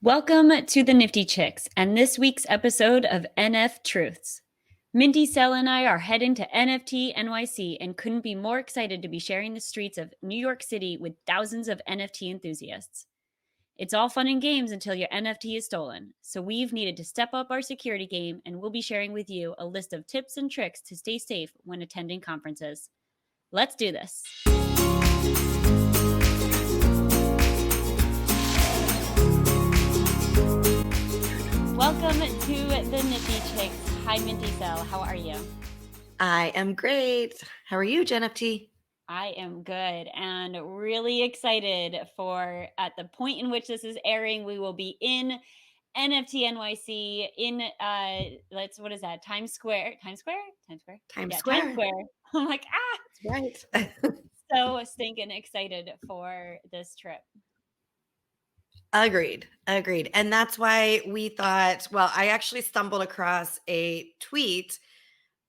Welcome to the Nifty Chicks and this week's episode of NFTruths. Minty Cell and I are heading to NFT.NYC and couldn't be more excited to be sharing the streets of New York City with thousands of NFT enthusiasts. It's all fun and games until your NFT is stolen, so we've needed to step up our security game and we'll be sharing with you a list of tips and tricks to stay safe when attending conferences. Let's do this. Welcome to the Nifty Chicks. Hi, Minty Cell. How are you? I am great. How are you, Jen FT? I am good and really excited for at the point in which this is airing, we will be in NFT.NYC in what is that? Times Square. Times Square? Times Square? Times Yeah, Times Square. Square. I'm like, Right. so stinking excited for this trip. Agreed. And that's why we thought, well, I actually stumbled across a tweet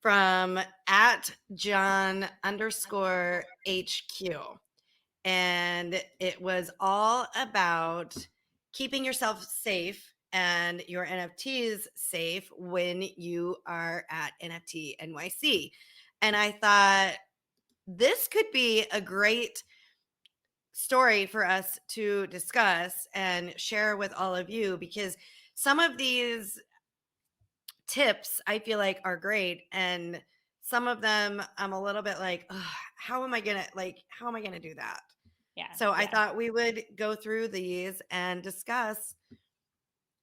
from at John_HQ. And it was all about keeping yourself safe and your NFTs safe when you are at NFT NYC. And I thought this could be a great story for us to discuss and share with all of you, because some of these tips I feel like are great, and some of them I'm a little bit like, how am I gonna do that? Yeah. So I thought we would go through these and discuss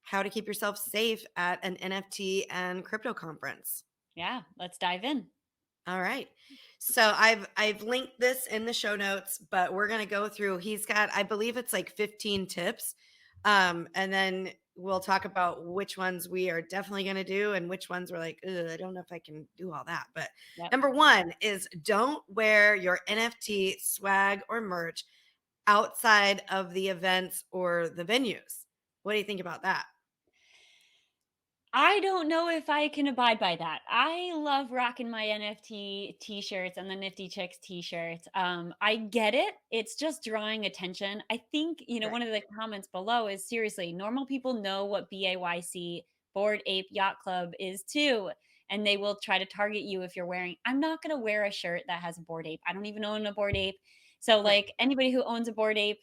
how to keep yourself safe at an NFT and crypto conference. Yeah, let's dive in. All right. So I've linked this in the show notes, but we're going to go through. He's got, I believe it's like 15 tips. And then we'll talk about which ones we are definitely going to do and which ones we're like, I don't know if I can do all that. But number one is don't wear your NFT swag or merch outside of the events or the venues. What do you think about that? I don't know if I can abide by that. I love rocking my NFT t-shirts and the Nifty Chicks t-shirts. I get it. It's just drawing attention. I think, Right. one of the comments below is seriously, normal people know what BAYC, Bored Ape Yacht Club is too. And they will try to target you if you're wearing. I'm not going to wear a shirt that has a Bored Ape. I don't even own a Bored Ape. So like anybody who owns a Bored Ape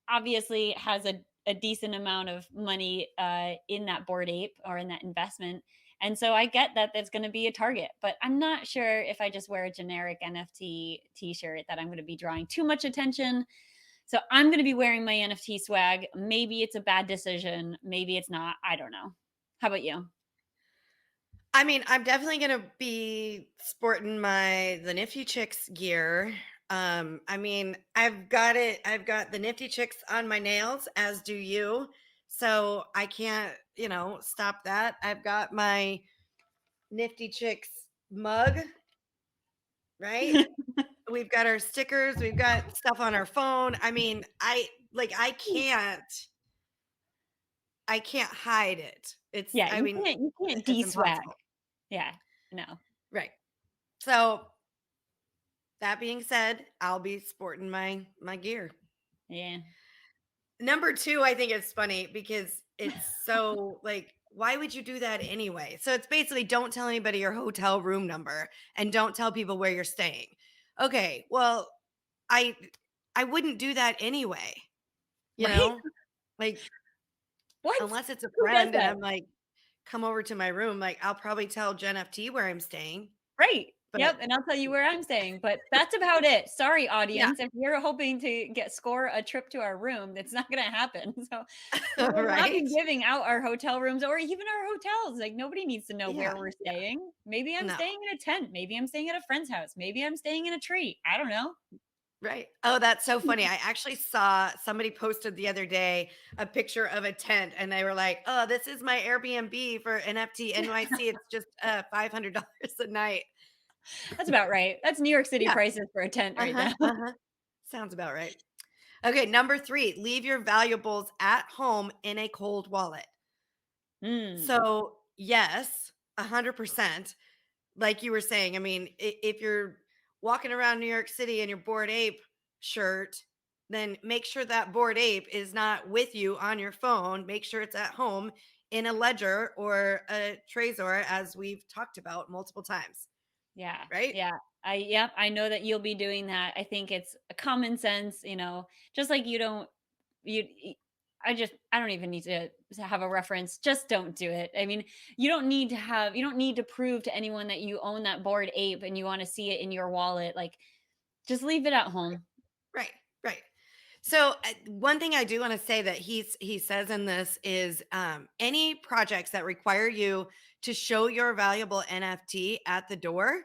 obviously has a decent amount of money in that Bored Ape or in that investment. And so I get that that's going to be a target, but I'm not sure if I just wear a generic NFT t-shirt that I'm going to be drawing too much attention. So I'm going to be wearing my NFT swag. Maybe it's a bad decision. Maybe it's not. I don't know. How about you? I mean, I'm definitely gonna be sporting the Nifty Chicks gear. I mean, I've got it. I've got the Nifty Chicks on my nails, as do you. So I can't, stop that. I've got my Nifty Chicks mug, right? We've got our stickers, we've got stuff on our phone. I mean, I can't hide it. Yeah, I mean, you can't it's de-swag. impossible. Yeah, no. Right. So that being said, I'll be sporting my gear. Yeah. Number 2, I think it's funny because it's so like, why would you do that anyway? So it's basically don't tell anybody your hotel room number and don't tell people where you're staying. Okay, well, I I wouldn't do that anyway, you Right? know? Like, What? unless it's a Who does friend and that? I'm like, come over to my room, like I'll probably tell Jen FT where I'm staying. Right. But Yep, and I'll tell you where I'm staying, but that's about it. Sorry, yeah, audience, if you're hoping to score a trip to our room, that's not gonna happen. So, we will not right? be giving out our hotel rooms or even our hotels. Like, nobody needs to know Yeah, where we're staying. Maybe I'm no. staying in a tent. Maybe I'm staying at a friend's house. Maybe I'm staying in a tree. I don't know. Right. Oh, that's so funny. I actually saw somebody posted the other day a picture of a tent and they were like, "Oh, this is my Airbnb for NFT NYC. It's just $500 a night." That's about right. That's New York City Yeah. prices for a tent right Uh-huh. now. Uh-huh. Sounds about right. Okay, number 3, leave your valuables at home in a cold wallet. Mm. So, yes, 100%. Like you were saying, I mean, if you're walking around New York City in your Bored Ape shirt, then make sure that Bored Ape is not with you on your phone. Make sure it's at home in a ledger or a Trezor, as we've talked about multiple times, Yeah. right? Yeah. Yep, I know that you'll be doing that. I think it's a common sense, just like you don't you y- I don't even need to have a reference. Just don't do it. I mean, you don't need to prove to anyone that you own that bored ape and you want to see it in your wallet. Like, just leave it at home. Right, right. So one thing I do want to say that he says in this is any projects that require you to show your valuable NFT at the door,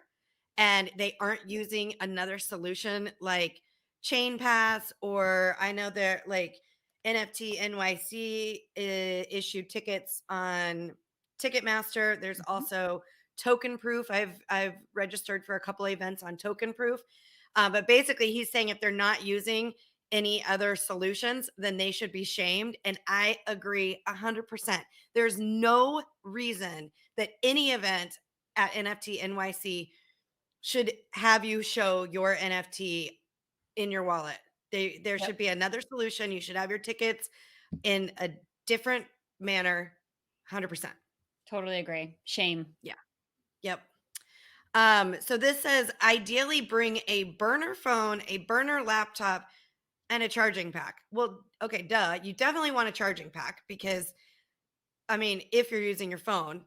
and they aren't using another solution like Chain Pass, or I know they're like NFT.NYC issued tickets on Ticketmaster. There's Mhm. also Token Proof. I've registered for a couple of events on Token Proof. But basically, he's saying if they're not using any other solutions, then they should be shamed. And I agree 100%. There's no reason that any event at NFT NYC should have you show your NFT in your wallet. There Yep. should be another solution. You should have your tickets in a different manner. 100%. Totally agree. Shame. Yeah. Yep. So this says ideally bring a burner phone, a burner laptop, and a charging pack. Well, okay, duh. You definitely want a charging pack because, I mean, if you're using your phone,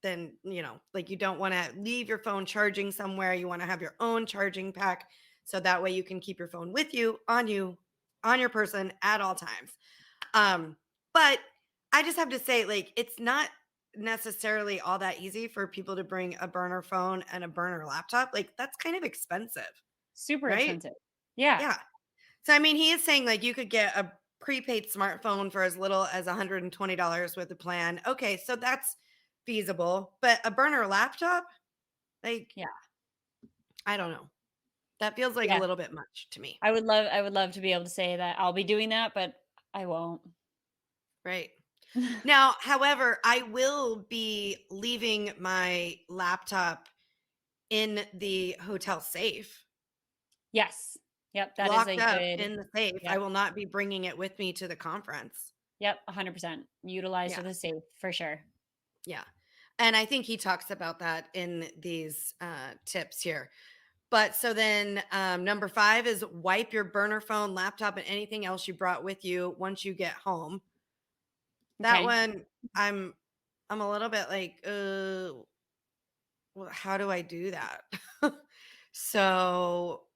then, like you don't want to leave your phone charging somewhere. You want to have your own charging pack. So that way you can keep your phone with you, on your person at all times. But I just have to say, like, it's not necessarily all that easy for people to bring a burner phone and a burner laptop. Like, that's kind of expensive, Super right? expensive. Yeah. Yeah. So, I mean, he is saying like you could get a prepaid smartphone for as little as $120 with a plan. Okay, so that's feasible. But a burner laptop, like, Yeah. I don't know. That feels like a Yeah. little bit much to me. I would love to be able to say that I'll be doing that, but I won't. Right. Now, however, I will be leaving my laptop in the hotel safe, Yes. Yep, that is locked a up good. in the safe. I Yep. will not be bringing it with me to the conference. Yep, 100%. Utilized Yeah. with a safe for sure. Yeah. And I think he talks about that in these tips here. But so then number 5 is wipe your burner phone, laptop, and anything else you brought with you once you get home. That Okay. one, I'm a little bit like, well, how do I do that? So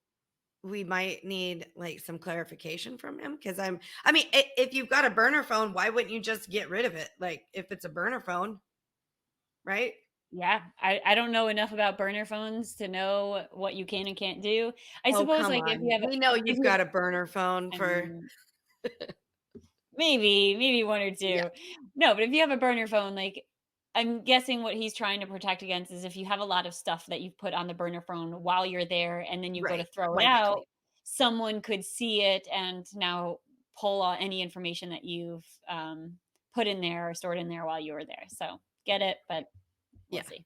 we might need like some clarification from him because I mean, if you've got a burner phone, why wouldn't you just get rid of it? Like if it's a burner phone, right? Yeah, I don't know enough about burner phones to know what you can and can't do. I Oh, suppose, come like, on. We know if you've you got a burner phone I for, mean, maybe 1 or yeah, 2. No, but if you have a burner phone, like, I'm guessing what he's trying to protect against is if you have a lot of stuff that you've put on the burner phone while you're there and then you go to right. throw it Might be out, clean. someone could see it and now pull all any information that you've, put in there or stored in there while you were there. So, get it, but we'll Yeah. see.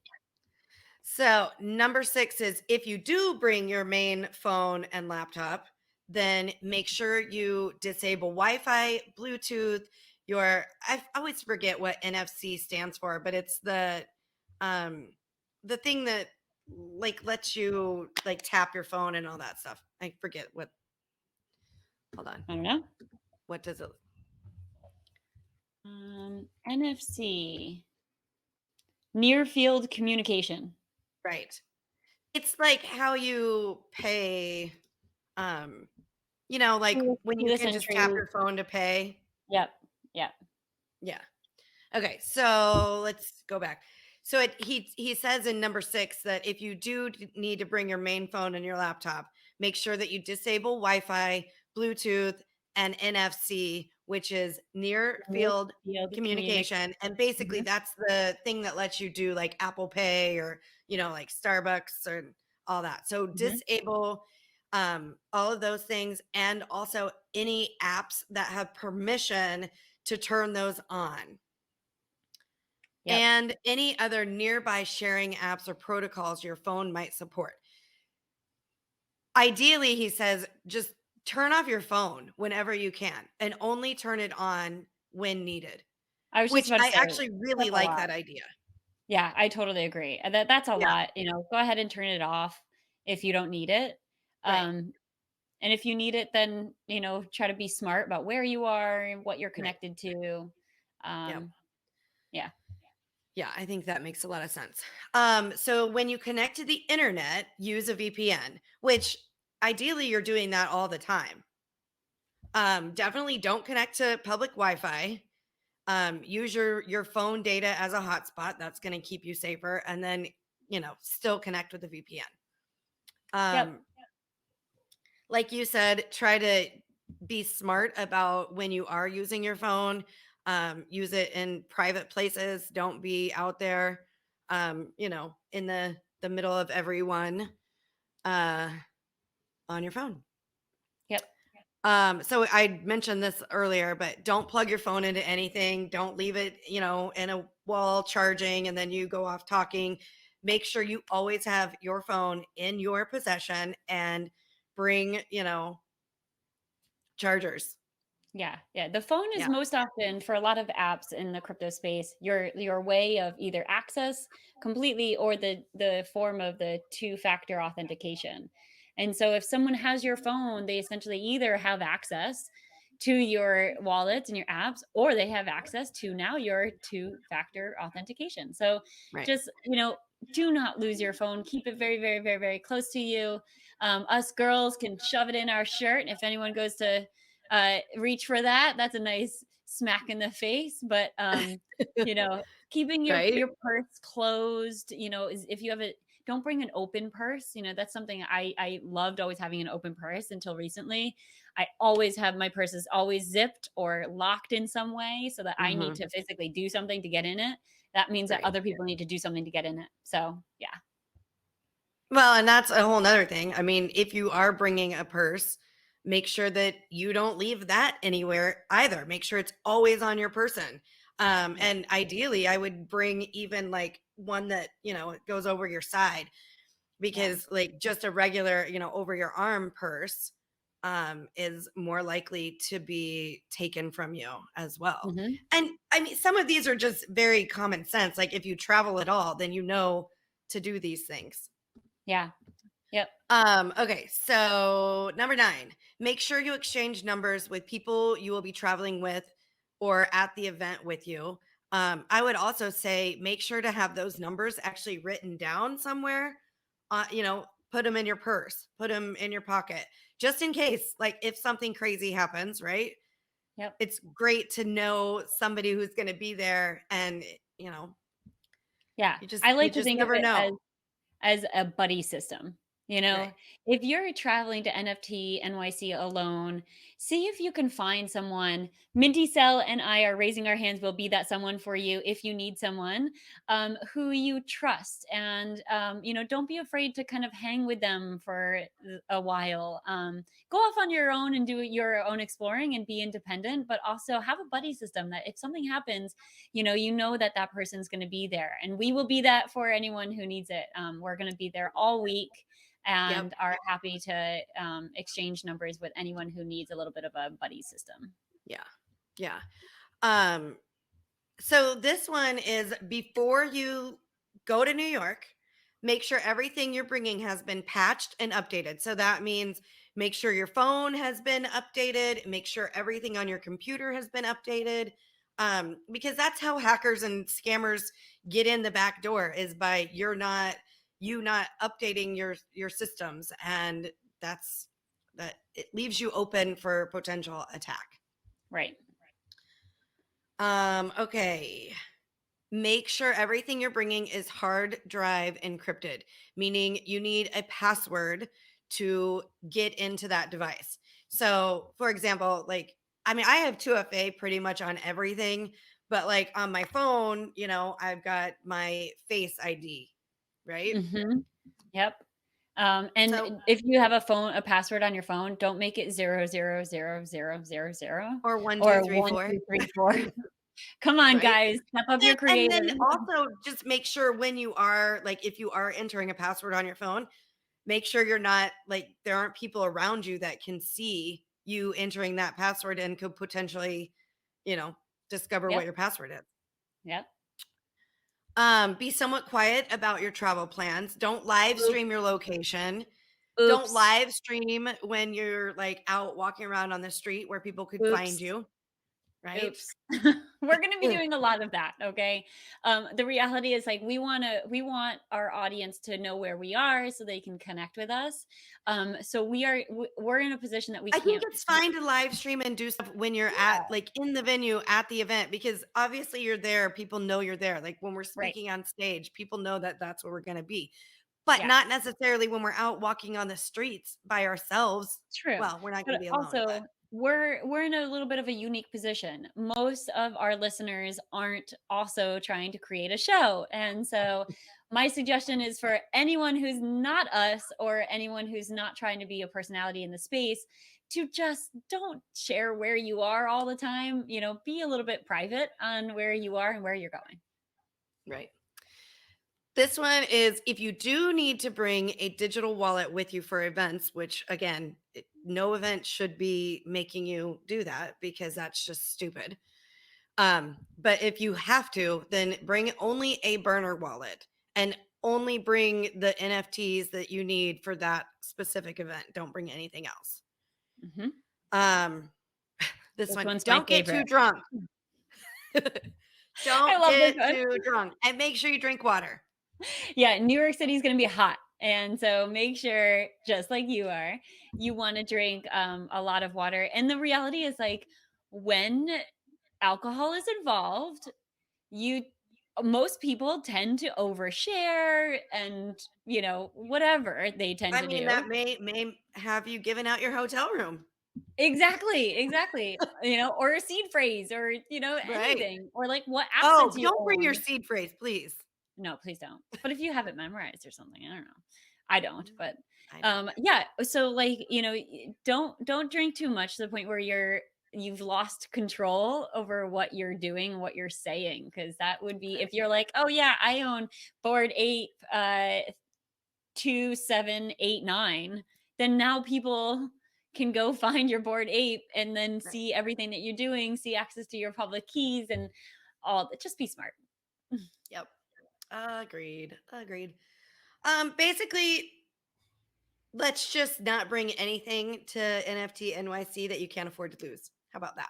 So, number 6 is if you do bring your main phone and laptop, then make sure you disable Wi-Fi, Bluetooth, I always forget what NFC stands for, but it's um the thing that like lets you like tap your phone and all that stuff. I forget what. Hold on. I don't know. What does it? NFC, near field communication. Right. It's like how you pay um like when you Keyless can just tap entry. your phone to pay. Yep. Yep. Yeah. Okay, so let's go back. So he says in number 6 that if you do need to bring your main phone and your laptop, make sure that you disable Wi-Fi, Bluetooth, and NFC, which is near Near field field communication. communication. And basically that's the thing that lets you do like Apple Pay or like Starbucks or all that. So Mhm. disable all of those things and also any apps that have permission to turn those on Yep. and any other nearby sharing apps or protocols your phone might support. Ideally, he says, just turn off your phone whenever you can and only turn it on when needed, I was just which about to I say, actually really that's a like lot. that idea. Yeah, I totally agree. That's a Yeah, lot, go ahead and turn it off if you don't need it. right, Um, and if you need it, then, try to be smart about where you are and what you're right. connected to. Yep. Um, yeah. Yeah, I think that makes a lot of sense. So when you connect to the internet, use a VPN, which ideally you're doing that all the time. Definitely don't connect to public Wi-Fi. Use your phone data as a hotspot. That's going to keep you safer. And then, still connect with the VPN. Yep. Um, like you said, try to be smart about when you are using your phone. Use it in private places. Don't be out there, in the middle of everyone uh, on your phone. Yep. So I mentioned this earlier, but don't plug your phone into anything. Don't leave it, in a wall charging and then you go off talking. Make sure you always have your phone in your possession and bring, chargers. Yeah, yeah. The phone is Yeah. most often for a lot of apps in the crypto space, your way of either access completely or the form of the two-factor authentication. And so if someone has your phone, they essentially either have access to your wallets and your apps, or they have access to now your two-factor authentication. So Right. just, do not lose your phone. Keep it very, very, very, very close to you. Us girls can shove it in our shirt. And if anyone goes to reach for that, that's a nice smack in the face. But you know keeping Right. your purse closed, is if you have it, don't bring an open purse. That's something I loved, always having an open purse until recently. I always have my purses always zipped or locked in some way so that I need Hmm. to physically do something to get in it. That means that Right. other people need to do something to get in it. So yeah. Well, and that's a whole nother thing. I mean, if you are bringing a purse, make sure that you don't leave that anywhere either. Make sure it's always on your person. Yeah. And ideally, I would bring even like one that, it goes over your side Yeah. because like just a regular, over your arm purse is more likely to be taken from you as well. Hmm. And I mean, some of these are just very common sense. Like if you travel at all, then you know to do these things. Yeah. Yep. Okay, so number 9, make sure you exchange numbers with people you will be traveling with or at the event with you. I would also say make sure to have those numbers actually written down somewhere. Put them in your purse, put them in your pocket, just in case, like if something crazy happens, right? Yep. It's great to know somebody who's going to be there, and you know, Yeah. you just I you like to just think of never it know, as a buddy system. right? If you're traveling to NFT.NYC alone, see if you can find someone. Minty Cell and I are raising our hands. We'll be that someone for you if you need someone who you trust. And, don't be afraid to kind of hang with them for a while. Go off on your own and do your own exploring and be independent, but also have a buddy system that if something happens, that that person's going to be there, and we will be that for anyone who needs it. We're going to be there all week Yep. and are happy to exchange numbers with anyone who needs a little bit of a buddy system. Yeah. Yeah. Um, So this one is before you go to New York, make sure everything you're bringing has been patched and updated. So that means make sure your phone has been updated, make sure everything on your computer has been updated. Because that's how hackers and scammers get in the back door is by you not updating your systems, and that it leaves you open for potential attack. Right. Okay. Make sure everything you're bringing is hard drive encrypted, meaning you need a password to get into that device. So, for example, like, I mean, I have 2FA pretty much on everything, but like on my phone, I've got my Face ID, right? Hmm. Yep. And So, if you have a password on your phone, don't make it 0000000 or one, two, or three, one four, two three four. Come on, right? guys, step up your And then creative. also just make sure when you are like, if you are entering a password on your phone, make sure you're not like, there aren't people around you that can see you entering that password and could potentially, discover what Yep. your password is. Yep. Be somewhat quiet about your travel plans. Don't live Oops. stream your location. Don't Oops. live stream when you're like out walking around on the street where people could find Oops. you, right? Oops. We're going to be doing a lot of that, okay? The reality is like we want our audience to know where we are so they can connect with us. So we're in a position that we I think can't. it's fine to live stream and do stuff when you're at Yeah, like in the venue at the event because obviously you're there, people know you're there. Like when we're right. speaking on stage, people know that that's where we're going to be. But Yeah. not necessarily when we're out walking on the streets by ourselves. True. Well, we're not going to But be alone, but also we're in a little bit of a unique position. Most of our listeners aren't also trying to create a show. And so my suggestion is for anyone who's not us or anyone who's not trying to be a personality in the space to just don't share where you are all the time, be a little bit private on where you are and where you're going. right. This one is if you do need to bring a digital wallet with you for events, which again, no event should be making you do that because that's just stupid. But if you have to, then bring only a burner wallet and only bring the NFTs that you need for that specific event. Don't bring anything else. Mhm. Um, this This one, one's my don't get too favorite. drunk. I Don't love this get one. too drunk and make sure you drink water. Yeah, New York City is going to be hot. And so make sure, just like you are, you want to drink a lot of water. And the reality is, like, when alcohol is involved, you most people tend to overshare and, whatever they tend I to mean, do. that may have you given out your hotel room. Exactly, exactly. Or a seed phrase or, Right. anything or like what Oh, assets you don't bring your own. seed phrase, please. No, please don't. But if you have it memorized or something, I don't know. I don't, Mm, but I don't. yeah, so like, don't drink too much to the point where you've lost control over what you're doing, what you're saying, because that would be if Right. you're like, "Oh yeah, I own board 8 2789," then now people can go find your board 8 and then Right. see everything that you're doing, see access to your public keys and all. Just be smart. Yep. Agreed. Agreed. Basically, let's just not bring anything to NFT NYC that you can't afford to lose. How about that?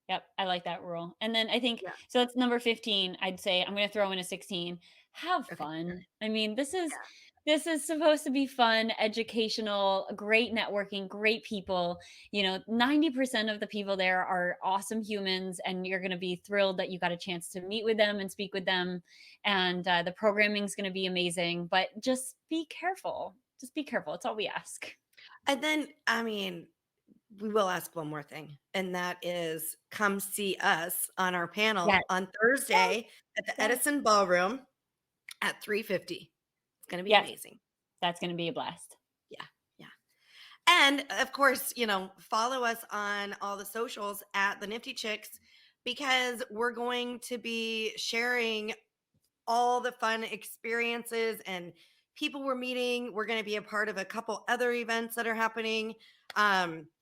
Yep, I like that rule. And then I think Yeah. so that's number 15. I'd say I'm going to throw in a 16. Have Okay. fun. I mean, this is Yeah. this is supposed to be fun, educational, great networking, great people. 90% of the people there are awesome humans and you're going to be thrilled that you got a chance to meet with them and speak with them and the programming is going to be amazing, but just be careful. Just be careful. It's all we ask. And then, I mean, we will ask one more thing, and that is come see us on our Yes. panel on Yes. Thursday at the Yes. Edison Ballroom at 3:50. It's going to be Yes. amazing. That's going to be a blast. Yeah. Yeah. And of course, follow us on all the socials at the Nifty Chicks because we're going to be sharing all the fun experiences and people we're meeting. We're going to be a part of a couple other events that are happening.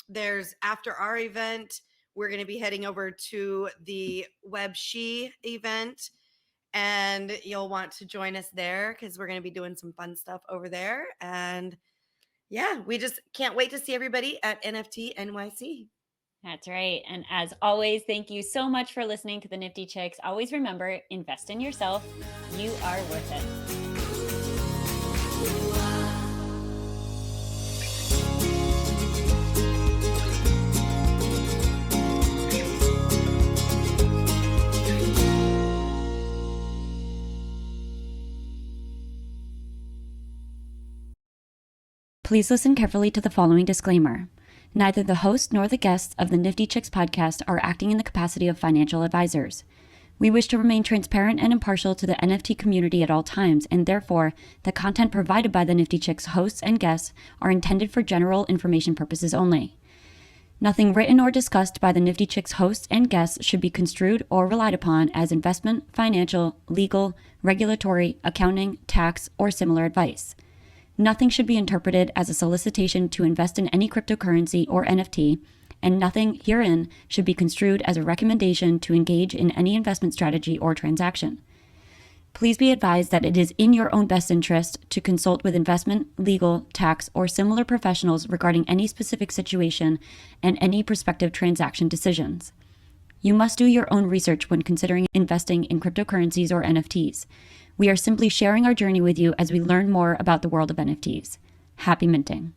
There's after our event, we're going to be heading over to the Web She event and you'll want to join us there because we're going to be doing some fun stuff over there. And yeah, we just can't wait to see everybody at NFT NYC. That's right. And as always, thank you so much for listening to the Nifty Chicks. Always remember, invest in yourself. You are worth it. Please listen carefully to the following disclaimer. Neither the host nor the guests of the Nifty Chicks podcast are acting in the capacity of financial advisors. We wish to remain transparent and impartial to the NFT community at all times, and therefore, the content provided by the Nifty Chicks hosts and guests are intended for general information purposes only. Nothing written or discussed by the Nifty Chicks hosts and guests should be construed or relied upon as investment, financial, legal, regulatory, accounting, tax, or similar advice. Nothing should be interpreted as a solicitation to invest in any cryptocurrency or NFT, and nothing herein should be construed as a recommendation to engage in any investment strategy or transaction. Please be advised that it is in your own best interest to consult with investment, legal, tax, or similar professionals regarding any specific situation and any prospective transaction decisions. You must do your own research when considering investing in cryptocurrencies or NFTs. We are simply sharing our journey with you as we learn more about the world of NFTs. Happy minting.